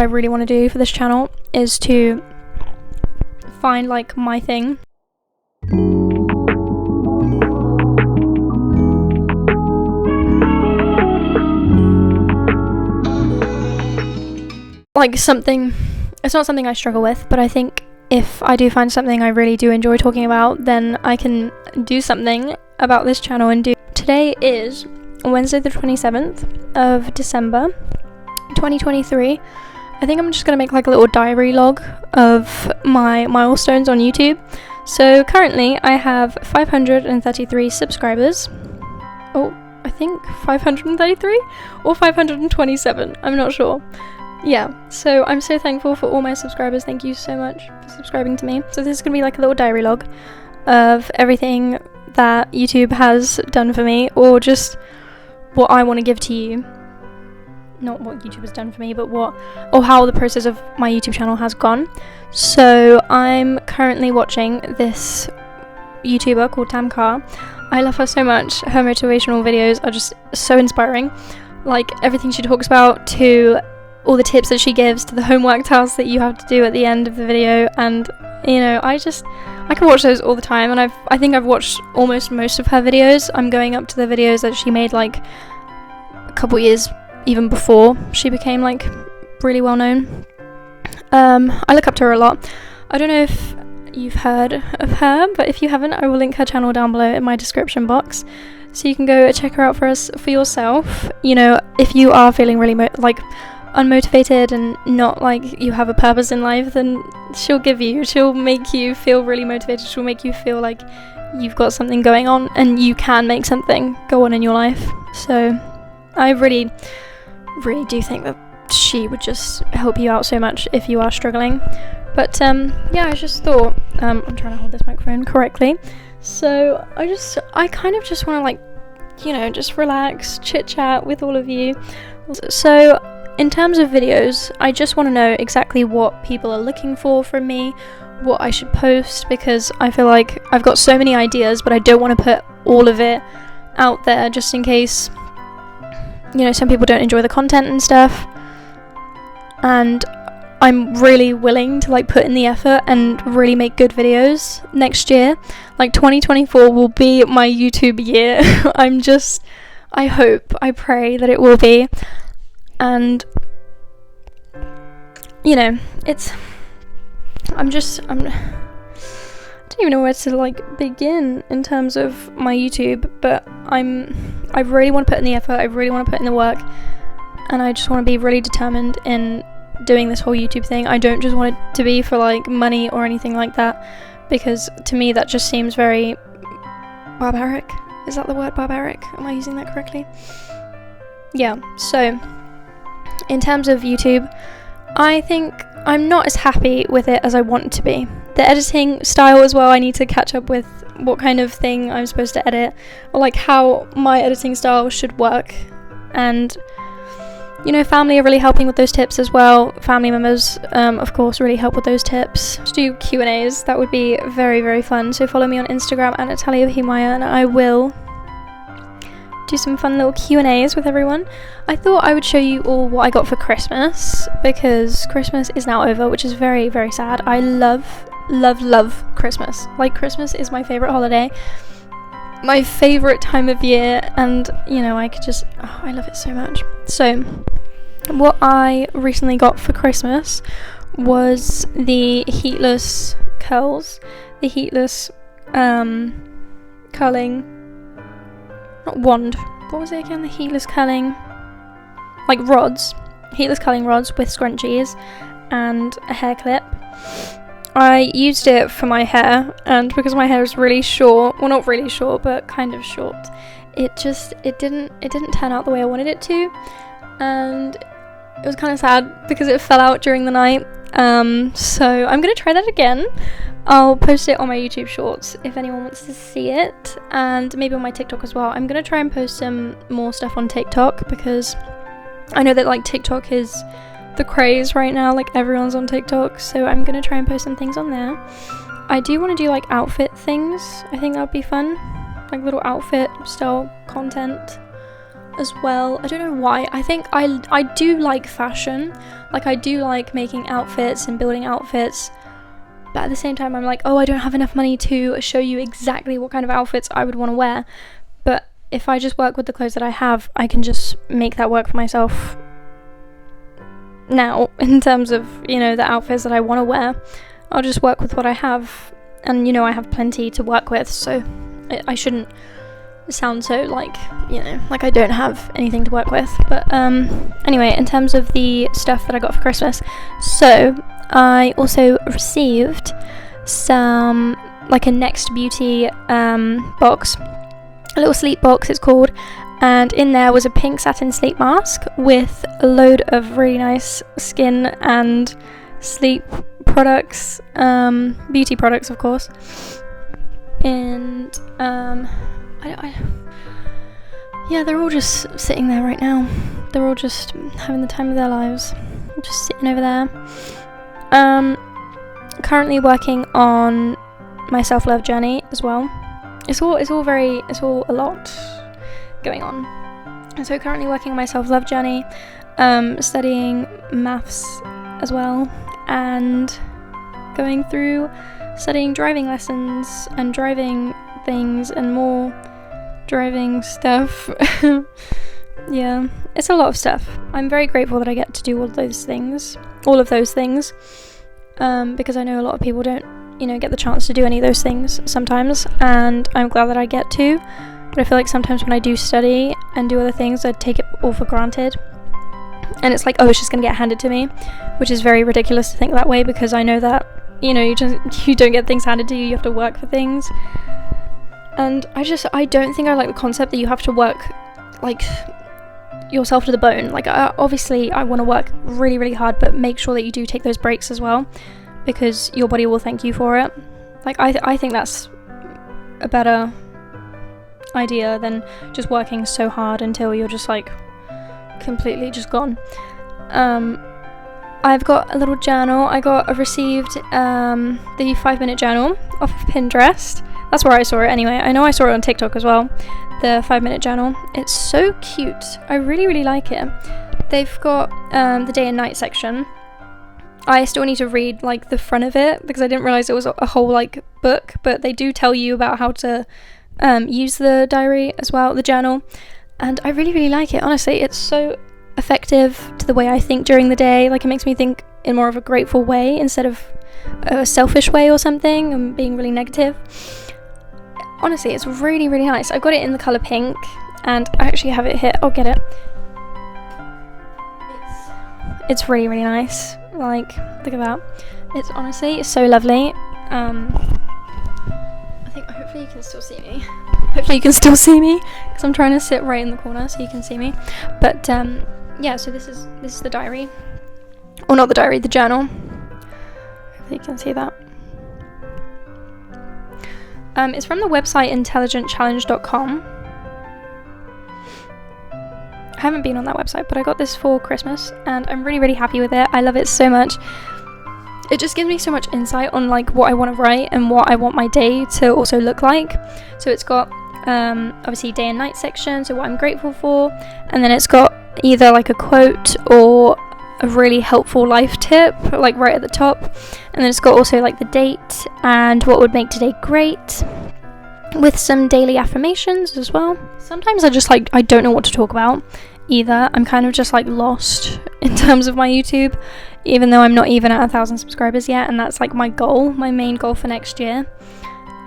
I really want to do for this channel is to find like my thing. Like something, it's not something I struggle with, but I think if I do find something I really do enjoy talking about, then I can do something about this channel and do. Today is Wednesday the 27th of December 2023. I think I'm just gonna make like a little diary log of my milestones on YouTube. So currently I have 533 subscribers. Oh, I think 533 or 527, I'm not sure. Yeah, so I'm so thankful for all my subscribers. Thank you so much for subscribing to me. So this is gonna be like a little diary log of everything that YouTube has done for me, or just what I want to give to you. Not what YouTube has done for me, but how the process of my YouTube channel has gone. So I'm currently watching this YouTuber called Tamkar. I love her so much. Her motivational videos are just so inspiring. Like everything she talks about, to all the tips that she gives, to the homework tasks that you have to do at the end of the video, and you know, I can watch those all the time, and I think I've watched almost most of her videos. I'm going up to the videos that she made like a couple years even before she became like really well known. I look up to her a lot. I don't know if you've heard of her, but if you haven't, I will link her channel down below in my description box, so you can go check her out for yourself. You know, if you are feeling really unmotivated and not like you have a purpose in life, then she'll make you feel really motivated. She'll make you feel like you've got something going on and you can make something go on in your life. So I really do think that she would just help you out so much if you are struggling. But yeah, I just thought I'm trying to hold this microphone correctly, so I kind of just want to, like, you know, just relax, chit chat with all of you. So in terms of videos, I just want to know exactly what people are looking for from me, what I should post, because I feel like I've got so many ideas, but I don't want to put all of it out there just in case, you know, some people don't enjoy the content and stuff. And I'm really willing to like put in the effort and really make good videos next year. Like 2024 will be my YouTube year. I pray that it will be. And you know, I don't even know where to like begin in terms of my YouTube, but I really want to put in the effort, I really want to put in the work, and I just want to be really determined in doing this whole YouTube thing. I don't just want it to be for like money or anything like that, because to me that just seems very barbaric. Is that the word, barbaric? Am I using that correctly? Yeah, so in terms of YouTube, I think I'm not as happy with it as I want to be. The editing style as well, I need to catch up with what kind of thing I'm supposed to edit, or like how my editing style should work. And you know, family are really helping with those tips as well. Family members, of course, really help with those tips. To do Q&As, that would be very, very fun. So follow me on Instagram at Natalia Himaya, and I will do some fun little Q&As with everyone. I thought I would show you all what I got for Christmas, because Christmas is now over, which is very, very sad. I love Christmas. Like, Christmas is my favorite holiday, my favorite time of year, and you know, I love it so much. So what I recently got for Christmas was the heatless curls, the heatless curling, not wand, what was it again, the heatless curling, like rods, heatless curling rods with scrunchies and a hair clip. I used it for my hair, and because my hair is really short, well, not really short, but kind of short, it didn't turn out the way I wanted it to, and it was kind of sad because it fell out during the night. So I'm gonna try that again. I'll post it on my YouTube shorts if anyone wants to see it, and maybe on my TikTok as well. I'm gonna try and post some more stuff on TikTok, because I know that like TikTok is the craze right now, like everyone's on TikTok, so I'm gonna try and post some things on there. I do want to do like outfit things. I think that would be fun, like little outfit style content as well. I don't know why. I think I do like fashion. Like, I do like making outfits and building outfits, but at the same time I'm like, oh, I don't have enough money to show you exactly what kind of outfits I would want to wear. But if I just work with the clothes that I have, I can just make that work for myself now, in terms of, you know, the outfits that I want to wear. I'll just work with what I have, and, you know, I have plenty to work with, so I shouldn't sound so like, you know, like I don't have anything to work with. But anyway, in terms of the stuff that I got for Christmas, so I also received some, like, a Next Beauty box, a little sleep box it's called, and in there was a pink satin sleep mask with a load of really nice skin and sleep products, beauty products of course, and yeah, they're all just sitting there right now. They're all just having the time of their lives, just sitting over there. Currently working on my self-love journey as well. It's all a lot going on. And so currently working on my self-love journey, studying maths as well, and going through studying driving lessons and driving things and more driving stuff. Yeah, it's a lot of stuff. I'm very grateful that I get to do all of those things, because I know a lot of people don't, you know, get the chance to do any of those things sometimes, and I'm glad that I get to. But I feel like sometimes when I do study and do other things, I take it all for granted, and it's like, oh, it's just gonna get handed to me, which is very ridiculous to think that way, because I know that, you know, you don't get things handed to you. You have to work for things. And I don't think I like the concept that you have to work, like, yourself to the bone. Like, obviously I want to work really, really hard, but make sure that you do take those breaks as well, because your body will thank you for it. Like, I think that's a better idea than just working so hard until you're just, like, completely just gone. I've got a little journal. I received the 5-minute journal off of Pinterest. That's where I saw it anyway. I know I saw it on TikTok as well, the 5-minute journal. It's so cute. I really, really like it. They've got the day and night section. I still need to read, like, the front of it, because I didn't realise it was a whole, like, book, but they do tell you about how to use the diary as well, the journal, and I really, really like it. Honestly, it's so effective to the way I think during the day. Like, it makes me think in more of a grateful way instead of a selfish way or something, and being really negative. Honestly, it's really, really nice. I've got it in the colour pink, and I actually have it here. I'll get it. It's really, really nice. Like, look at that. It's honestly so lovely. Hopefully you can still see me. Because I'm trying to sit right in the corner so you can see me. But yeah, so this is the diary. Or not the diary, the journal. Hopefully you can see that. It's from the website intelligentchallenge.com. I haven't been on that website, but I got this for Christmas, and I'm really, really happy with it. I love it so much. It just gives me so much insight on, like, what I want to write and what I want my day to also look like. So it's got obviously day and night section, so what I'm grateful for, and then it's got either like a quote or a really helpful life tip, like right at the top, and then it's got also like the date and what would make today great, with some daily affirmations as well. Sometimes I just, like, I don't know what to talk about either. I'm kind of just, like, lost in terms of my YouTube, even though I'm not even at 1,000 subscribers yet, and that's, like, my main goal for next year.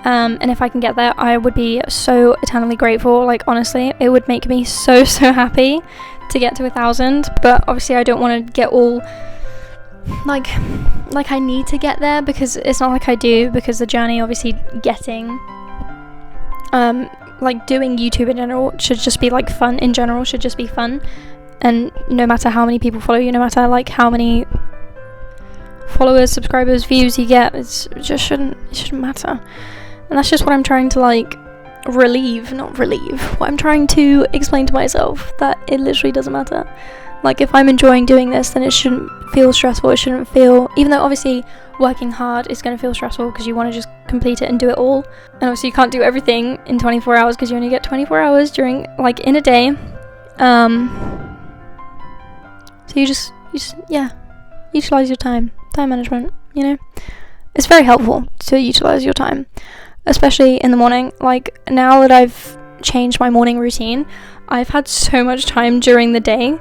And if I can get there, I would be so eternally grateful. Like, honestly, it would make me so, so happy to get to 1,000, but obviously I don't want to get all like I need to get there, because it's not like I do, because the journey, obviously, getting like doing YouTube in general should just be like fun. In general, should just be fun, and no matter how many people follow you, no matter like how many followers, subscribers, views you get, it shouldn't matter. And that's just what I'm trying to like what I'm trying to explain to myself, that it literally doesn't matter. Like, if I'm enjoying doing this, then it shouldn't feel stressful. It shouldn't feel, even though obviously working hard is going to feel stressful because you want to just complete it and do it all, and obviously you can't do everything in 24 hours because you only get 24 hours during, like, in a day. So you just yeah, utilize your time management, you know. It's very helpful to utilize your time, especially in the morning. Like, now that I've changed my morning routine, I've had so much time during the day.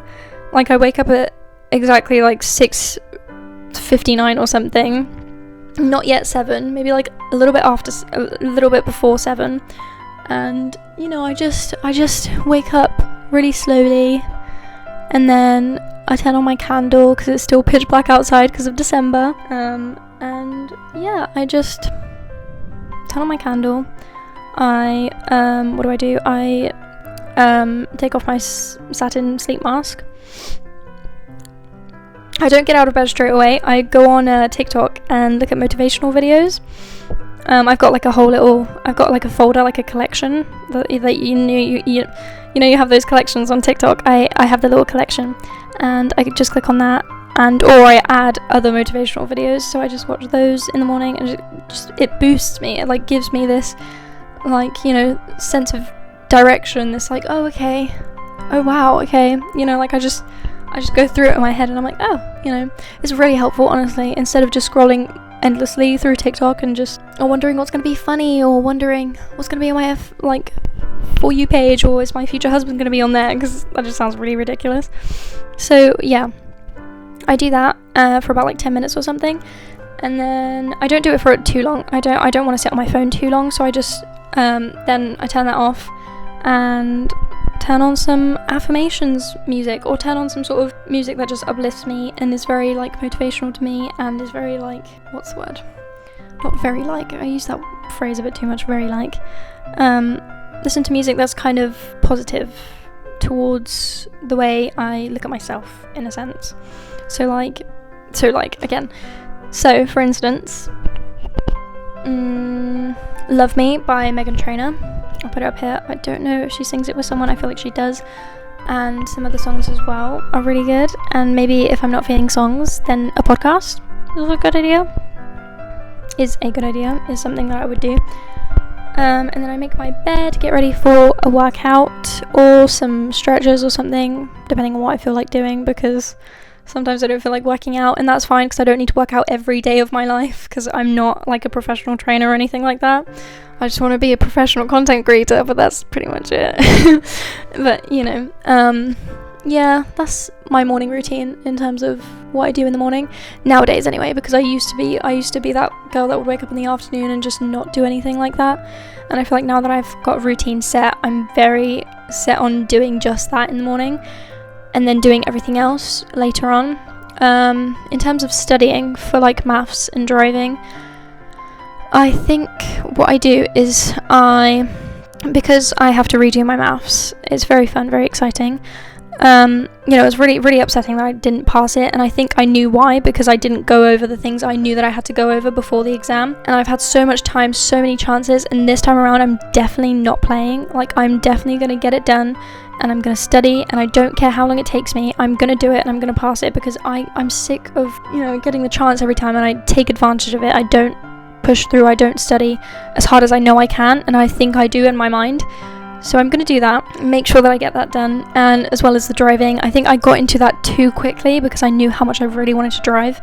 Like, I wake up at exactly like 6:59 or something, not yet 7, maybe like a little bit before 7, and you know, I just wake up really slowly, and then I turn on my candle because it's still pitch black outside because of December, and yeah, I just turn on my candle. I what do? I take off my satin sleep mask. I don't get out of bed straight away. I go on TikTok and look at motivational videos. I've got like a folder, like a collection that you have those collections on TikTok. I have the little collection, and I could just click on that, or I add other motivational videos. So I just watch those in the morning, and it boosts me. It like gives me this, like, you know, sense of direction. This like, oh okay, oh wow, okay, you know, like I just go through it in my head, and I'm like, oh, you know, it's really helpful, honestly, instead of just scrolling endlessly through TikTok and just wondering what's going to be funny, or wondering what's going to be on my For You page, or is my future husband going to be on there, because that just sounds really ridiculous. So yeah, I do that for about like 10 minutes or something, and then I don't do it for too long. I don't want to sit on my phone too long, so I just then I turn that off and turn on some affirmations music, or turn on some sort of music that just uplifts me and is very like motivational to me, and is very like, what's the word? Not very like, I use that phrase a bit too much, very like. Listen to music that's kind of positive towards the way I look at myself, in a sense. So again, so for instance, Love Me by Meghan Trainor. I'll put it up here. I don't know if she sings it with someone. I feel like she does. And some other songs as well are really good. And maybe if I'm not feeling songs, then a podcast is a good idea. Is something that I would do. And then I make my bed, get ready for a workout or some stretches or something, depending on what I feel like doing, because sometimes I don't feel like working out, and that's fine, because I don't need to work out every day of my life, because I'm not like a professional trainer or anything like that. I just want to be a professional content creator, but that's pretty much it. But you know, yeah, that's my morning routine in terms of what I do in the morning nowadays, anyway, because I used to be that girl that would wake up in the afternoon and just not do anything like that. And I feel like now that I've got a routine set, I'm very set on doing just that in the morning, and then doing everything else later on. In terms of studying for like maths and driving, I think what I do is because I have to redo my maths, it's very fun, very exciting. You know, it was really, really upsetting that I didn't pass it, and I think I knew why, because I didn't go over the things I knew that I had to go over before the exam, and I've had so much time, so many chances, and this time around I'm definitely not playing. Like, I'm definitely going to get it done, and I'm going to study, and I don't care how long it takes me, I'm going to do it, and I'm going to pass it, because I'm sick of, you know, getting the chance every time, and I take advantage of it. I don't push through, I don't study as hard as I know I can, and I think I do in my mind. So I'm going to do that, make sure that I get that done, and as well as the driving. I think I got into that too quickly because I knew how much I really wanted to drive.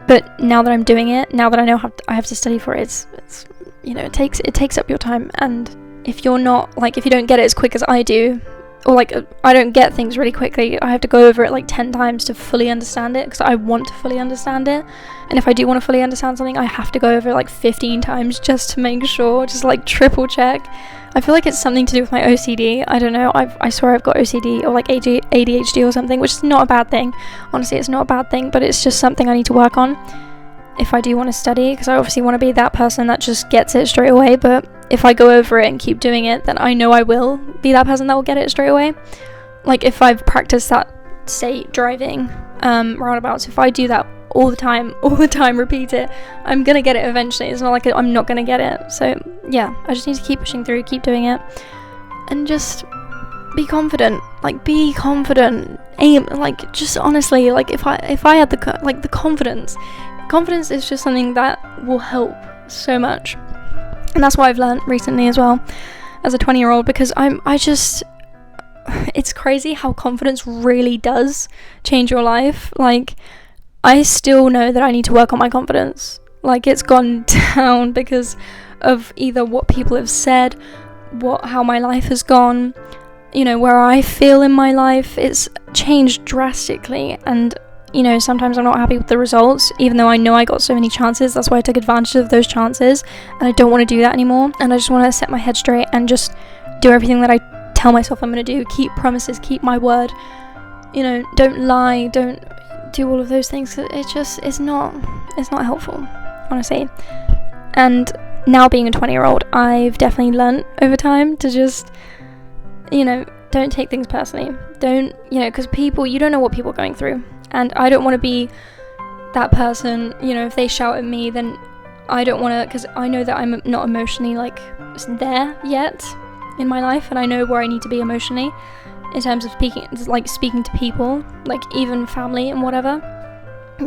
But now that I'm doing it, now that I know I have to study for it, it's you know, it takes up your time. And if you're not, like, if you don't get it as quick as I do, or like I don't get things really quickly, I have to go over it like 10 times to fully understand it, because I want to fully understand it. And if I do want to fully understand something, I have to go over it like 15 times just to make sure, just like triple check. I feel like it's something to do with my OCD. I don't know. I swear I've got OCD or like ADHD or something, which is not a bad thing. Honestly, it's not a bad thing, but it's just something I need to work on if I do want to study, because I obviously want to be that person that just gets it straight away. But if I go over it and keep doing it, then I know I will be that person that will get it straight away. Like, if I've practiced that, say, driving roundabouts, if I do that all the time, repeat it, I'm gonna get it eventually. It's not like I'm not gonna get it. So yeah, I just need to keep pushing through, keep doing it, and just be confident. Like, be confident, aim, like, just honestly, like, if I had the confidence is just something that will help so much. And that's what I've learned recently as well, as a 20-year-old, because it's crazy how confidence really does change your life. Like, I still know that I need to work on my confidence. Like, it's gone down because of either what people have said, how my life has gone, where I feel in my life. It's changed drastically, and sometimes I'm not happy with the results, even though I know I got so many chances. That's why I took advantage of those chances, and I don't want to do that anymore. And I just want to set my head straight and just do everything that I tell myself I'm going to do. Keep promises, keep my word. Don't lie, don't do all of those things. It's not helpful, honestly. And now, being a 20-year-old, I've definitely learnt over time to just, don't take things personally. Don't, because people, you don't know what people are going through. And I don't want to be that person, if they shout at me, then I don't want to, because I know that I'm not emotionally, there yet in my life, and I know where I need to be emotionally in terms of speaking to people, even family and whatever,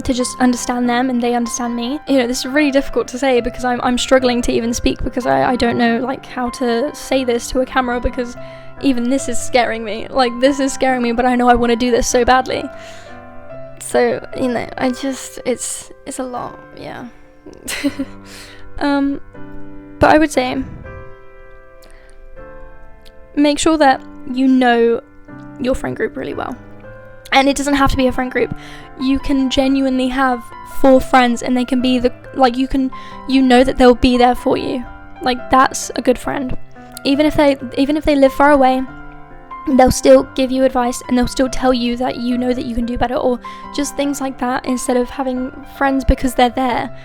to just understand them and they understand me. This is really difficult to say because I'm struggling to even speak, because I don't know, how to say this to a camera, because even this is scaring me. This is scaring me, but I know I want to do this so badly. So, it's a lot, yeah. But I would say, make sure that you know your friend group really well. And it doesn't have to be a friend group. You can genuinely have 4 friends, and they can be that they'll be there for you. That's a good friend. Even if they live far away, they'll still give you advice, and they'll still tell you that that you can do better, or just things like that, instead of having friends because they're there.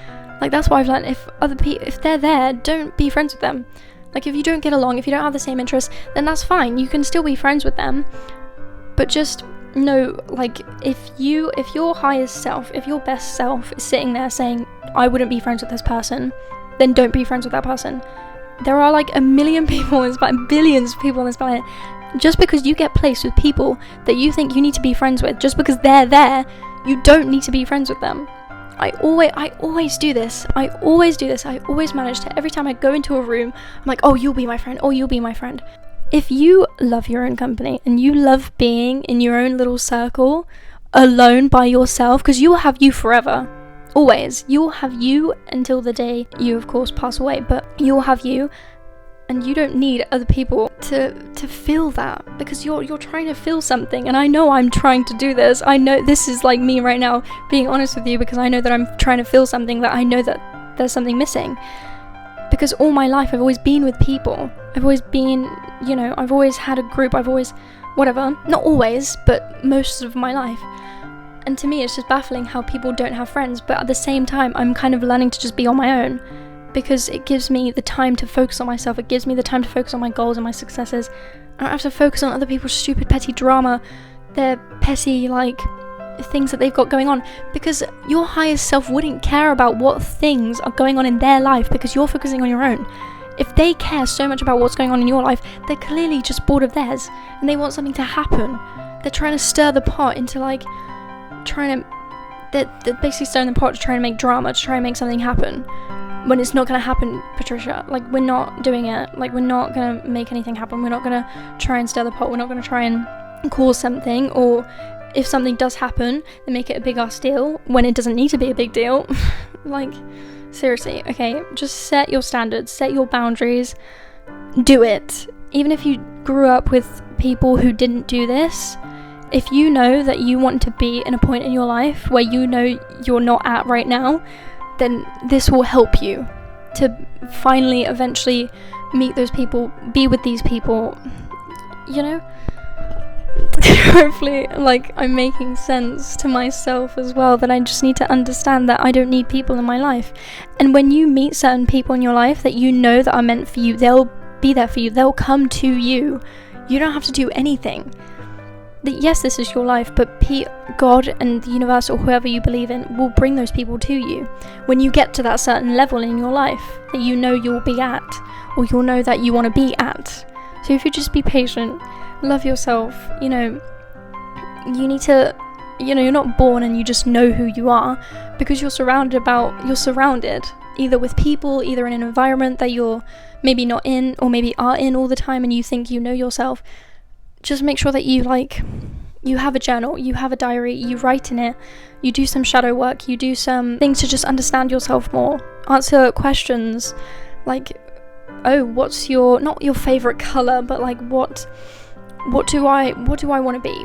That's why I've learned, if they're there, don't be friends with them. If you don't get along, if you don't have the same interests, then that's fine. You can still be friends with them. But just know, if your highest self, if your best self is sitting there saying, I wouldn't be friends with this person, then don't be friends with that person. There are a million people on this planet, billions of people on this planet. Just because you get placed with people that you think you need to be friends with, just because they're there, you don't need to be friends with them. I always do this. I always manage to, every time I go into a room, I'm like, oh, you'll be my friend. Oh, you'll be my friend. If you love your own company and you love being in your own little circle, alone by yourself, because you will have you forever. Always. You will have you until the day you, of course, pass away, but you will have you. And you don't need other people to feel that, because you're trying to feel something. And I know I'm trying to do this. I know this is me right now, being honest with you, because I know that I'm trying to feel something, that I know that there's something missing. Because all my life I've always been with people. I've always been, I've always had a group. I've always, whatever. Not always, but most of my life. And to me, it's just baffling how people don't have friends. But at the same time, I'm kind of learning to just be on my own. Because it gives me the time to focus on myself. It gives me the time to focus on my goals and my successes. I don't have to focus on other people's stupid petty drama, their petty things that they've got going on, because your highest self wouldn't care about what things are going on in their life, because you're focusing on your own. If they care so much about what's going on in your life, they're clearly just bored of theirs, and they want something to happen. They're trying to stir the pot into they're basically stirring the pot to try and make drama, to try and make something happen. When it's not going to happen, Patricia. We're not doing it. We're not going to make anything happen. We're not going to try and stir the pot. We're not going to try and cause something. Or if something does happen, then make it a big ass deal when it doesn't need to be a big deal. Seriously, okay? Just set your standards. Set your boundaries. Do it. Even if you grew up with people who didn't do this, if you know that you want to be in a point in your life where you're not at right now, then this will help you to finally, eventually meet those people, be with these people, Hopefully, I'm making sense to myself as well, that I just need to understand that I don't need people in my life. And when you meet certain people in your life that you know that are meant for you, they'll be there for you, they'll come to you. You don't have to do anything. Yes, this is your life, but God and the universe, or whoever you believe in, will bring those people to you when you get to that certain level in your life that you'll be at, or you'll know that you want to be at. So if you just be patient, love yourself, you need to, you're not born and you just know who you are, because you're surrounded either with people, either in an environment that you're maybe not in, or maybe are in all the time, and you think you know yourself. just make sure that you have a journal, you have a diary, you write in it, you do some shadow work, you do some things to just understand yourself more, answer questions like, oh, what's not your favorite color, but like what do I want to be,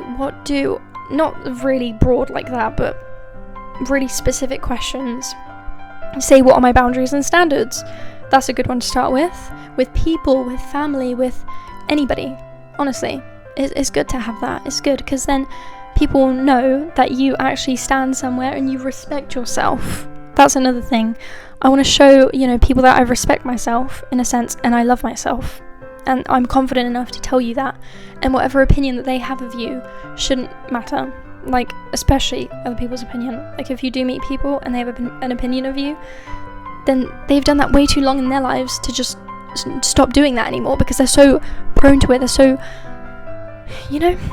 not really broad like that, but really specific questions. Say, what are my boundaries and standards? That's a good one to start with people, with family, with anybody. Honestly, it's good to have that. It's good because then people know that you actually stand somewhere and you respect yourself. That's another thing. I want to show, people that I respect myself in a sense, and I love myself, and I'm confident enough to tell you that, and whatever opinion that they have of you shouldn't matter. Like, especially other people's opinion. Like, if you do meet people and they have an opinion of you, then they've done that way too long in their lives to just stop doing that anymore, because they're so prone to it. They're so,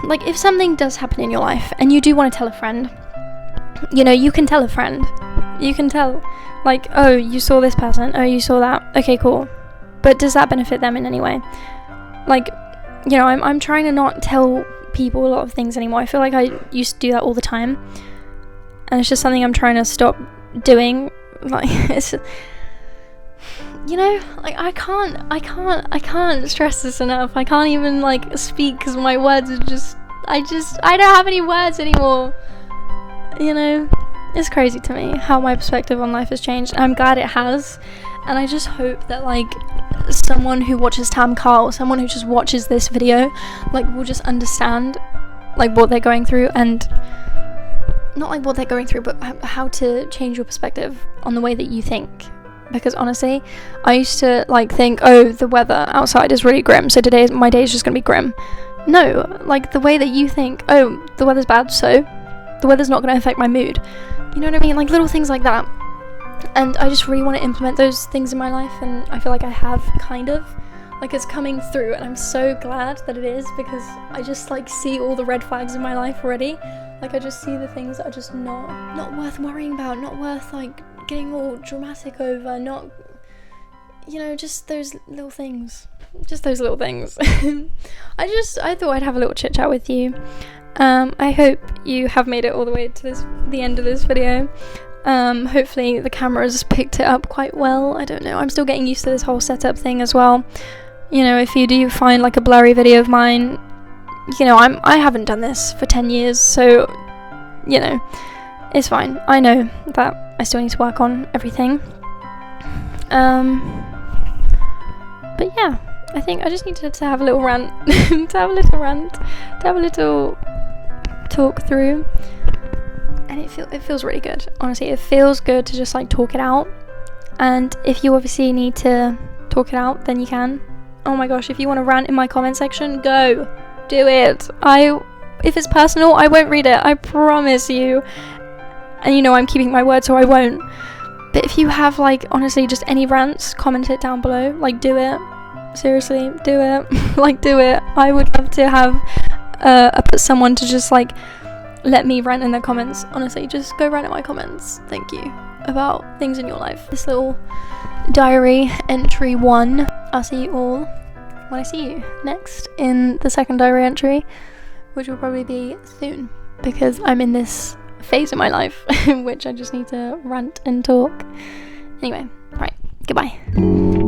like, if something does happen in your life and you do want to tell a friend, you can tell a friend. You can tell, like, oh, you saw this person, oh, you saw that, okay, cool. But does that benefit them in any way? Like, I'm trying to not tell people a lot of things anymore. I feel like I used to do that all the time, and it's just something I'm trying to stop doing. Like, it's, like, I can't stress this enough. I can't even like speak because my words are just I don't have any words anymore. It's crazy to me how my perspective on life has changed, and I'm glad it has. And I just hope that, like, someone who watches Tam Carl, someone who just watches this video, like, will just understand, like, what they're going through, and not like what they're going through, but how to change your perspective on the way that you think. Because honestly, I used to, like, think, oh, the weather outside is really grim, so my day is just gonna be grim. No, like, the way that you think, oh, the weather's bad, so the weather's not gonna affect my mood. You know what I mean? Like, little things like that. And I just really want to implement those things in my life, and I feel like I have, kind of. Like, it's coming through, and I'm so glad that it is, because I just, like, see all the red flags in my life already. Like, I just see the things that are just not worth worrying about, not worth, like, getting all dramatic over, not, just those little things. Just those little things. I thought I'd have a little chit chat with you. I hope you have made it all the way to the end of this video. Hopefully the camera's picked it up quite well. I don't know, I'm still getting used to this whole setup thing as well. If you do find like a blurry video of mine, I haven't done this for 10 years, so it's fine. I know that I still need to work on everything. But yeah, I think I just need to have a little rant, to have a little talk through. And it feels really good. Honestly, it feels good to just like talk it out. And if you obviously need to talk it out, then you can. Oh my gosh, if you want to rant in my comment section, go. Do it. If it's personal, I won't read it. I promise you. And I'm keeping my word, so I won't. But if you have, like, honestly, just any rants, comment it down below. Like, do it. Seriously, do it. Like, do it. I would love to have someone to just, like, let me rant in the comments. Honestly, just go rant in my comments. Thank you. About things in your life. This little diary entry 1. I'll see you all when I see you next in the second diary entry, which will probably be soon, because I'm in this phase in my life which I just need to rant and talk. Anyway, right, goodbye.